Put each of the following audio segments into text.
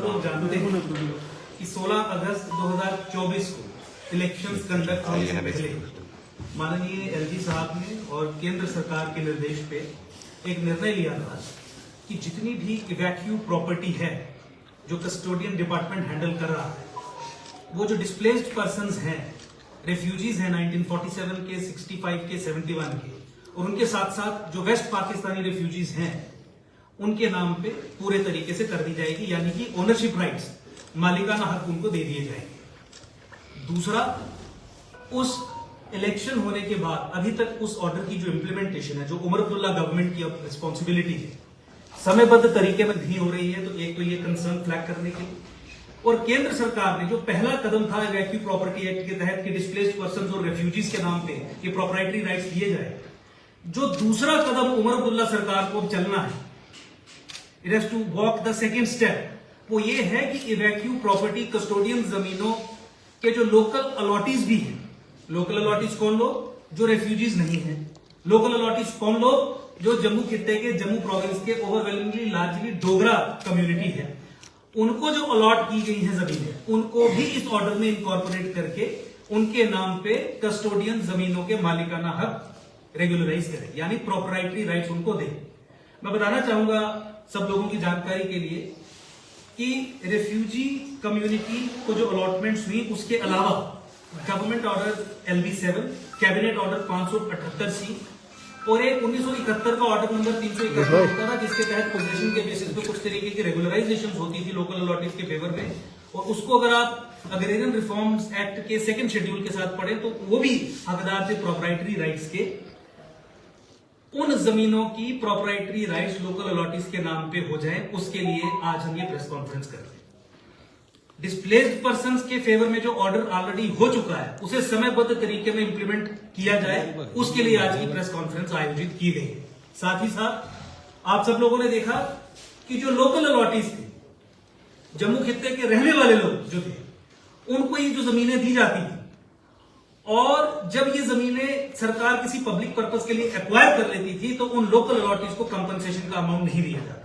लोग जानते हैं कि 16 अगस्त 2024 को इलेक्शंस कंडक्ट होने से पहले माननीय एलजी साहब ने और केंद्र सरकार के निर्देश पे एक निर्णय लिया था कि जितनी भी इवैक्यू प्रॉपर्टी है जो कस्टोडियन डिपार्टमेंट हैंडल कर रहा है, वो जो डिस्प्लेस्ड पर्संस हैं, रेफ्यूजीज हैं 1947 के, 65 के, 71 के, और उनके साथ साथ जो वेस्ट पाकिस्तानी रेफ्यूजीज हैं उनके नाम पे पूरे तरीके से कर दी जाएगी, यानी कि ओनरशिप राइट्स, मालिकाना हक उनको दे दिए जाएंगे। दूसरा, उस इलेक्शन होने के बाद अभी तक उस ऑर्डर की जो इंप्लीमेंटेशन है, जो उमर अब्दुल्ला गवर्नमेंट की रिस्पॉन्सिबिलिटी है, समयबद्ध तरीके में नहीं हो रही है। तो एक तो ये कंसर्न फ्लैग करने के लिए, और केंद्र सरकार ने जो पहला कदम था इवैक्यू प्रॉपर्टी एक्ट के तहत कि डिस्प्लेस्ड पर्संस और रेफ्यूजीज के नाम पे ये प्रॉपर्टी राइट्स दिए जाए, जो दूसरा कदम उमर अब्दुल्ला सरकार को चलना है, it has to walk the second step, वो ये है कि इवैक्यू प्रॉपर्टी कस्टोडियन जमीनों के जो लोकल अलॉटीज भी हैं, लोकल अलॉटीज कौन लोग? जो रेफ्यूजीज नहीं है। लोकल अलॉटीज कौन लोग? जो जम्मू खित्ते के, जम्मू प्रोविंस के ओवरवेलमिंगली लार्जली डोगरा कम्युनिटी है, उनको जो अलॉट की गई है जमीनें, उनको भी इस ऑर्डर में इनकॉर्पोरेट करके उनके नाम पे कस्टोडियन जमीनों के मालिकाना हक रेगुलराइज करें, यानी प्रॉपर्टी राइट्स उनको दें। मैं बताना चाहूंगा सब लोगों की जानकारी के लिए कि रेफ्यूजी कम्युनिटी को जो अलॉटमेंट्स हुई, उसके अलावा government order LB7, cabinet order 578C और एक 1971 का ऑर्डर नंबर 371 होता था, जिसके तहत पोजीशन के बेसिस पे कुछ तरीके की रेगुलराइजेशन होती थी लोकल अलॉटीज के फेवर में। और उसको अगर आप अग्रेरियन रिफॉर्म्स एक्ट के सेकंड शेड्यूल के साथ पढ़े तो वो भी हकदार थे प्रॉपर्टी राइट्स के। उन जमीनों की प्रॉपर्टी राइट्स लोकल अलॉटीज के नाम पे हो जाए, उसके लिए आज हम ये प्रेस कॉन्फ्रेंस कर रहे हैं। डिस्प्लेस्ड पर्संस के फेवर में जो ऑर्डर ऑलरेडी हो चुका है, उसे समयबद्ध तरीके में इंप्लीमेंट किया जाए, उसके लिए आज की प्रेस कॉन्फ्रेंस आयोजित की गई है। साथ ही साथ आप सब लोगों ने देखा कि जो लोकल अलॉटीज थे, जम्मू खित्ते के रहने वाले लोग जो थे, उनको ये जो जमीनें दी जाती थी, और जब ये जमीनें सरकार किसी पब्लिक पर्पस के लिए एक्वायर कर लेती थी, तो उन लोकल अलॉटीज को कंपनसेशन का अमाउंट नहीं दिया जाता।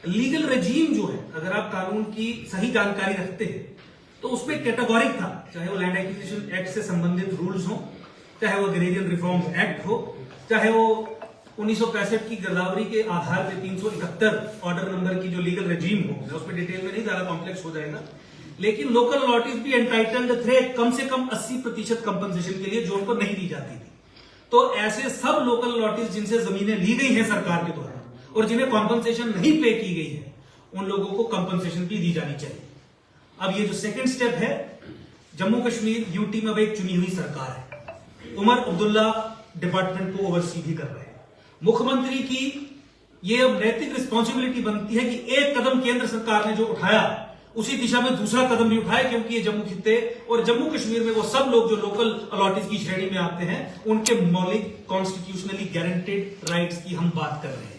लीगल रेजीम जो है, अगर आप कानून की सही जानकारी रखते हैं तो उसमें कैटेगोरिक था, चाहे वो लैंड एक्विजिशन एक्ट से संबंधित रूल्स हो, चाहे वो अग्रेरियन रिफॉर्म्स एक्ट हो, चाहे वो 1965 की गिरदावरी के आधार पे 371 ऑर्डर नंबर की जो लीगल रेजीम हो। मैं उसमें डिटेल में नहीं, ज्यादा कॉम्प्लेक्स हो जाएगा, लेकिन लोकल अलॉटीज भी एंटाइटल्ड थे कम से कम 80% कंपनसेशन के लिए, जो उनको नहीं दी जाती थी। तो ऐसे सब लोकल अलॉटीज जिनसे जमीनें ली गई हैं सरकार के द्वारा और जिन्हें कॉम्पनसेशन नहीं पे की गई है, उन लोगों को कॉम्पनसेशन भी दी जानी चाहिए। अब ये जो सेकंड स्टेप है, जम्मू कश्मीर यूटी में अब एक चुनी हुई सरकार है, उमर अब्दुल्ला डिपार्टमेंट को ओवरसी भी कर रहे हैं। मुख्यमंत्री की ये अब नैतिक रिस्पॉन्सिबिलिटी बनती है कि एक कदम केंद्र सरकार ने जो उठाया, उसी दिशा में दूसरा कदम भी उठाए, क्योंकि ये जम्मू खित्ते और जम्मू कश्मीर में वो सब लोग जो लोकल अलॉटीज की श्रेणी में आते हैं, उनके मौलिक कॉन्स्टिट्यूशनली गारंटेड राइट्स की हम बात कर रहे हैं।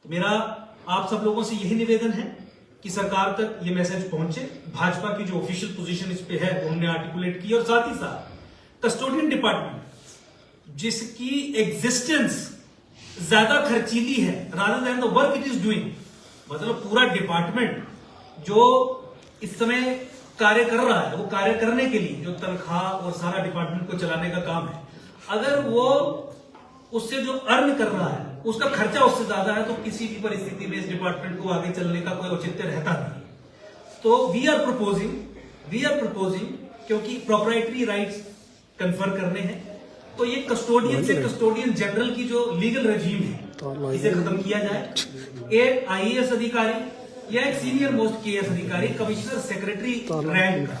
तो मेरा आप सब लोगों से यही निवेदन है कि सरकार तक ये मैसेज पहुंचे। भाजपा की जो ऑफिशियल पोजीशन इस पे है वो हमने आर्टिकुलेट की, और साथ ही साथ कस्टोडियन डिपार्टमेंट जिसकी एग्जिस्टेंस ज्यादा खर्चीली है rather than the work it is doing, मतलब पूरा डिपार्टमेंट जो इस समय कार्य कर रहा है, वो कार्य करने के लिए जो तनख्वाह और सारा डिपार्टमेंट को चलाने का काम है, अगर वो उससे जो अर्न कर रहा है उसका खर्चा उससे ज्यादा है, तो किसी भी परिस्थिति में इस डिपार्टमेंट को आगे चलने का कोई औचित्य रहता नहीं। तो वी आर प्रपोजिंग क्योंकि प्रॉपर्टी राइट्स कन्फर करने हैं, तो ये कस्टोडियन से कस्टोडियन जनरल की जो लीगल रेजीम है, इसे खत्म किया जाए। एक IAS अधिकारी या एक सीनियर मोस्ट KS अधिकारी, कमिश्नर सेक्रेटरी रैंक का,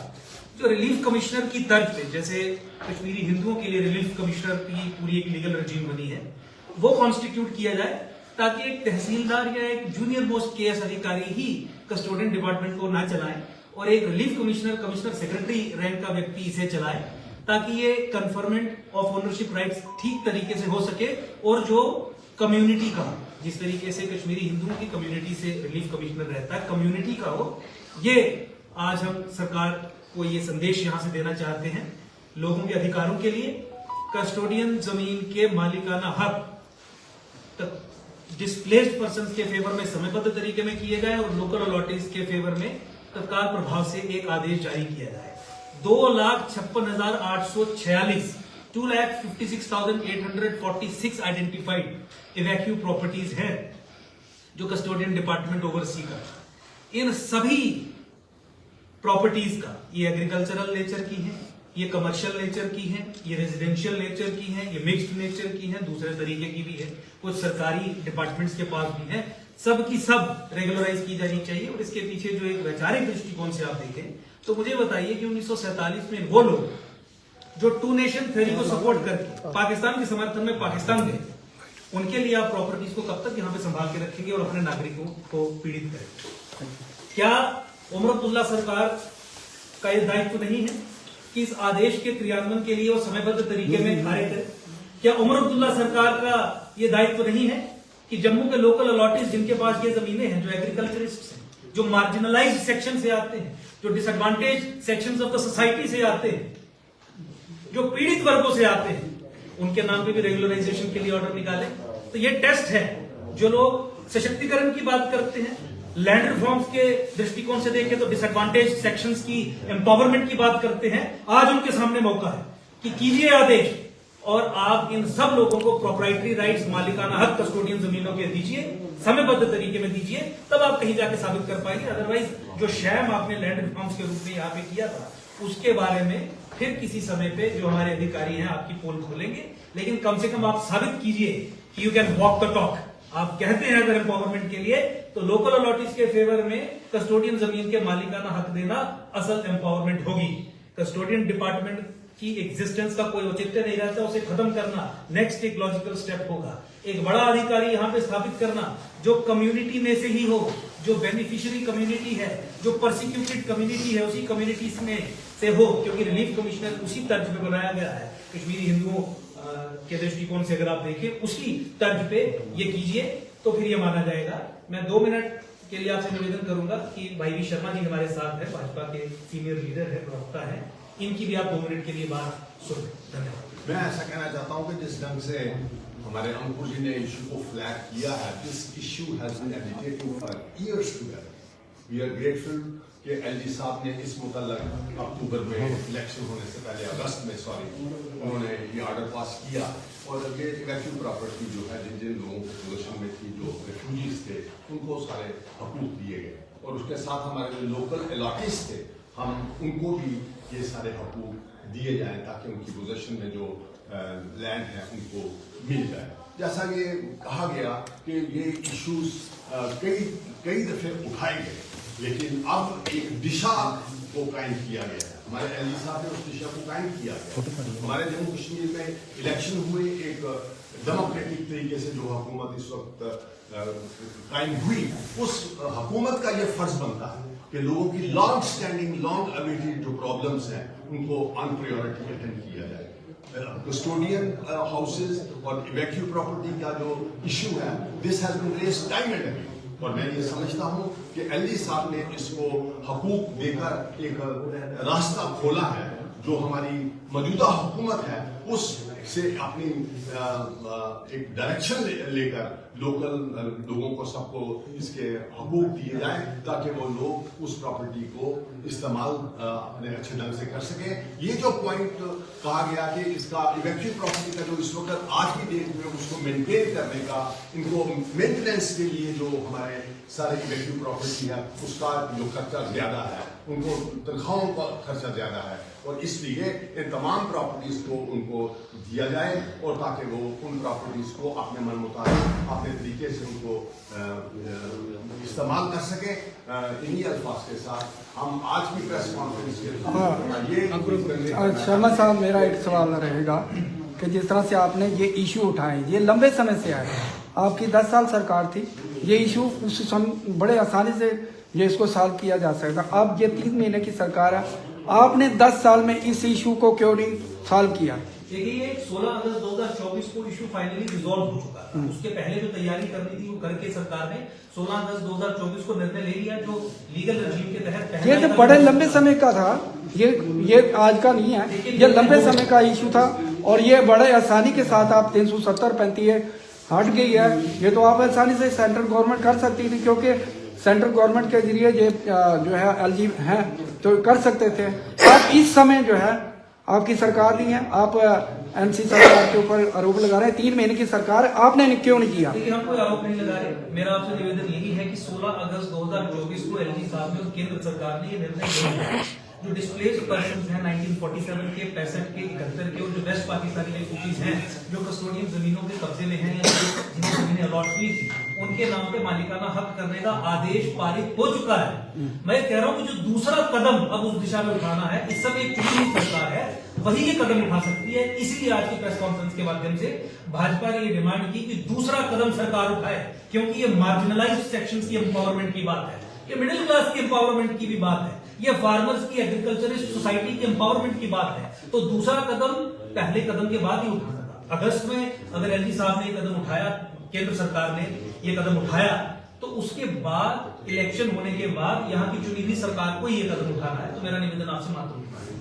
जो रिलीफ कमिश्नर की तर्ज पे, जैसे कश्मीरी हिंदुओं के लिए रिलीफ कमिश्नर की पूरी एक लीगल रेजीम बनी है, वो कॉन्स्टिट्यूट किया जाए, ताकि एक तहसीलदार या एक जूनियर मोस्ट KS अधिकारी ही कस्टोडियन डिपार्टमेंट को ना चलाए और एक relief commissioner, commissioner secretary rank का व्यक्ति इसे चलाए, ताकि ये कन्फर्मेंट ऑफ ओनरशिप राइट्स ठीक तरीके से हो सके, और जो कम्युनिटी का, जिस तरीके से कश्मीरी हिंदुओं की कम्युनिटी से रिलीफ कमिश्नर रहता है, कम्युनिटी का हो। ये आज हम सरकार को ये संदेश यहां से देना चाहते हैं, लोगों के अधिकारों के लिए, कस्टोडियन जमीन के मालिकाना हक तक डिस्प्लेस्ड पर्सन के फेवर में समयबद्ध तरीके में किए जाए और लोकल अलॉटीज के फेवर में तत्काल प्रभाव से एक आदेश जारी किया जाए। 2,56,846 2,56,846 आइडेंटिफाइड इवैक्यू प्रॉपर्टीज है जो कस्टोडियन डिपार्टमेंट ओवरसी कर। इन सभी प्रॉपर्टीज का ये एग्रीकल्चरल नेचर की है, ये कमर्शियल नेचर की है, ये रेजिडेंशियल नेचर की है, ये मिक्स्ड नेचर की है, दूसरे तरीके की भी है, कुछ सरकारी डिपार्टमेंट्स के पास भी है। सब की सब रेगुलराइज की जानी चाहिए। और इसके पीछे जो एक वैचारिक दृष्टिकोण से आप देखें तो मुझे बताइए कि 1947 में वो लोग जो टू नेशन थ्योरी को सपोर्ट करके पाकिस्तान के समर्थन में पाकिस्तान गए, उनके लिए आप प्रॉपर्टीज को कब तक यहां पे संभाल के रखेंगे और अपने नागरिकों को पीड़ित करेंगे? क्या उमर अब्दुल्ला सरकार का यह दायित्व नहीं है कि इस आदेश के क्रियान्वयन के लिए वो समयबद्ध तरीके में कार्य करे? क्या उमर अब्दुल्ला सरकार का यह दायित्व नहीं है कि जम्मू के लोकल अलॉटीज जिनके पास ये जमीनें हैं, जो एग्रीकल्चरिस्ट हैं, जो मार्जिनलाइज्ड सेक्शन से आते हैं, जो disadvantage sections of the society से आते हैं, जो पीड़ित वर्गों से आते हैं, उनके नाम पे भी रेगुलराइजेशन के लिए ऑर्डर निकाले? तो ये टेस्ट है। जो लोग सशक्तिकरण की बात करते हैं, लैंड रिफॉर्म्स के दृष्टिकोण से देखें तो डिसएडवांटेज सेक्शंस की एम्पावरमेंट की बात करते हैं, आज उनके सामने मौका है कि कीजिए आदेश और आप इन सब लोगों को प्रोप्राइटरी राइट्स, मालिकाना हक कस्टोडियन जमीनों के दीजिए, समयबद्ध तरीके में दीजिए, तब आप कहीं जाके साबित कर पाएंगे। अदरवाइज जो शैम आपने लैंड रिफॉर्म्स के रूप में यहाँ पे किया था, उसके बारे में फिर किसी समय पे जो हमारे अधिकारी हैं आपकी पोल खोलेंगे। लेकिन कम से कम आप साबित कीजिए कि you can walk the talk. आप कहते हैं अगर एम्पावरमेंट के लिए, तो लोकल अलॉटीज के फेवर में कस्टोडियन जमीन के मालिकाना हक देना असल एम्पावरमेंट होगी। कस्टोडियन डिपार्टमेंट की एग्जिस्टेंस का कोई औचित्य नहीं रहता, उसे खत्म करना नेक्स्ट एक लॉजिकल स्टेप होगा। एक बड़ा अधिकारी यहां पे स्थापित करना जो कम्युनिटी में से ही हो, जो बेनिफिशियरी कम्युनिटी है, जो परसिक्यूटेड कम्युनिटी है, उसी कम्युनिटी में से हो, क्योंकि रिलीफ कमिश्नर उसी तर्ज पे बनाया गया है। कश्मीरी हिंदुओं के दृष्टिकोण से अगर आप देखें, उसी तर्ज पे ये कीजिए तो फिर ये माना जाएगा। मैं 2 मिनट के लिए आपसे निवेदन करूंगा कि भाई वी शर्मा जी हमारे साथ है, भाजपा के सीनियर लीडर है, प्रवक्ता है, इनकी भी आप 2 मिनट के लिए बात सुन। धन्यवाद। मैं ऐसा कहना चाहता हूं कि जिस ढंग से हमारे अंकुर जी ने इशू को फ्लैग किया है, this issue has been agitating for years together. We are grateful कि एलजी साहब ने इस मुतल्लक अक्टूबर में इलेक्शन होने से पहले, अगस्त में उन्होंने ये ऑर्डर पास किया। और ये इवैक्यू प्रॉपर्टी जो है, जिन जिन लोगों को पोजीशन में थी, जो रेफ्यूजीज थे, उनको सारे हकूक दिए गए। और उसके साथ हमारे जो लोकल अलॉटीज थे, हम उनको भी ये सारे हकूक दिए जाएं ताकि उनकी पोजीशन में जो लैंड है उनको मिल जाए। जैसा ये कहा गया कि ये इश्यूज कई दफे उठाए गए, लेकिन अब एक दिशा को कायम किया गया है। हमारे एलजी साहब ने उस दिशा को कायम किया गया। हमारे जम्मू कश्मीर में इलेक्शन हुए, एक डेमोक्रेटिक तरीके से जो हुकूमत इस वक्त कायम हुई, उस हुकूमत का ये फर्ज बनता है कि लोगों की लॉन्ग स्टैंडिंग, लॉन्ग अवेटेड जो प्रॉब्लम्स हैं, उनको ऑन प्रायोरिटी अटेंड किया जाए। कस्टोडियन हाउसेज और इवैक्यू प्रॉपर्टी का जो इशू है, this has been raised time and again. और मैं ये समझता हूं कि एलजी साहब ने इसको हकूक देकर एक रास्ता खोला है, जो हमारी मौजूदा हुकूमत है उस से अपनी एक डायरेक्शन लेकर लोकल लोगों को, सबको इसके हकूक दिए जाए ताकि वो लोग उस प्रॉपर्टी को इस्तेमाल अपने अच्छे ढंग से कर सके। ये जो पॉइंट कहा गया कि इसका इवैक्यू प्रॉपर्टी का जो इस वक्त आज की डेट में उसको मेंटेन करने का, इनको मेंटेनेंस के लिए जो हमारे सारे इवैक्यू प्रॉपर्टी है उसका जो खर्चा ज्यादा है, उनको तनख्वाहों का खर्चा ज्यादा है, और इसलिए इन तमाम प्रॉपर्टीज को उनको दिया जाए और ताकि वो उन प्रॉपर्टीज को अपने मन मुताबिक अपने तरीके से उनको इस्तेमाल कर सके। इन्हीं अल्फाज के साथ हम आज की प्रेस कॉन्फ्रेंस के शर्मा साहब, मेरा एक सवाल रहेगा कि जिस तरह से आपने ये इशू उठाए, ये लंबे समय से आए, आपकी 10 साल सरकार थी, ये इशू बड़े आसानी से ये इसको सॉल्व किया जा सकता। अब ये 3 महीने की सरकार है, आपने 10 साल में इस इशू को क्यों नहीं सॉल्व किया? देखिए, 16 अगस्त 2024 को इशू फाइनली रिजॉल्व हो चुका था। उसके पहले जो तैयारी करनी थी वो करके सरकार ने 16 अगस्त 2024 को निर्णय ले लिया, जो लीगल रजीम के तहत ये तो बड़े लंबे समय का था, ये आज का नहीं है, ये लंबे समय का इशू था। और ये बड़े आसानी के साथ आप 370 35 हट गई है, ये तो आप आसानी से सेंट्रल गवर्नमेंट कर सकती थी, क्योंकि सेंट्रल गवर्नमेंट के जरिए ये जो है एलजी हैं तो कर सकते थे। आप इस समय जो है आपकी सरकार नहीं है, आप एमसी सरकार के ऊपर आरोप लगा रहे हैं। 3 महीने की सरकार, आपने क्यों नहीं किया? देखिए, हम कोई आरोप नहीं लगा रहे। मेरा आपसे निवेदन यही है कि 16 अगस्त 2024 को एलजी साहब ने और केंद्र सरकार ने ये निर्णय लिया है, जो डिस्प्लेस्ड पर्सन हैं 1947 के, 65 के, 71 के, और जो वेस्ट पाकिस्तानी रेफ्यूजीज हैं जो कस्टोडियन जमीनों के कब्जे में हैं या जिन्हें जमीनें अलॉट हुई थी, उनके नाम पे मालिकाना हक करने का आदेश पारित हो चुका है। मैं कह रहा हूं कि जो दूसरा कदम अब उस दिशा में उठाना है, इस समय एक चुनी हुई सरकार है, वही ये कदम उठा सकती है। इसीलिए आज की प्रेस कॉन्फ्रेंस के माध्यम से भाजपा ने ये डिमांड की कि दूसरा कदम सरकार उठाए, क्योंकि ये मार्जिनलाइज्ड सेक्शंस की एम्पावरमेंट की बात है, ये मिडिल क्लास की एम्पावरमेंट की भी बात है, ये फार्मर्स की, एग्रीकल्चरिस्ट सोसाइटी की एम्पावरमेंट की बात है। तो दूसरा कदम पहले कदम के बाद ही उठाना था। अगस्त में अगर एलजी साहब ने ये कदम उठाया, केंद्र सरकार ने ये कदम उठाया, तो उसके बाद इलेक्शन होने के बाद यहाँ की चुनी हुई सरकार को ये कदम उठाना है। तो मेरा निवेदन आपसे मात्र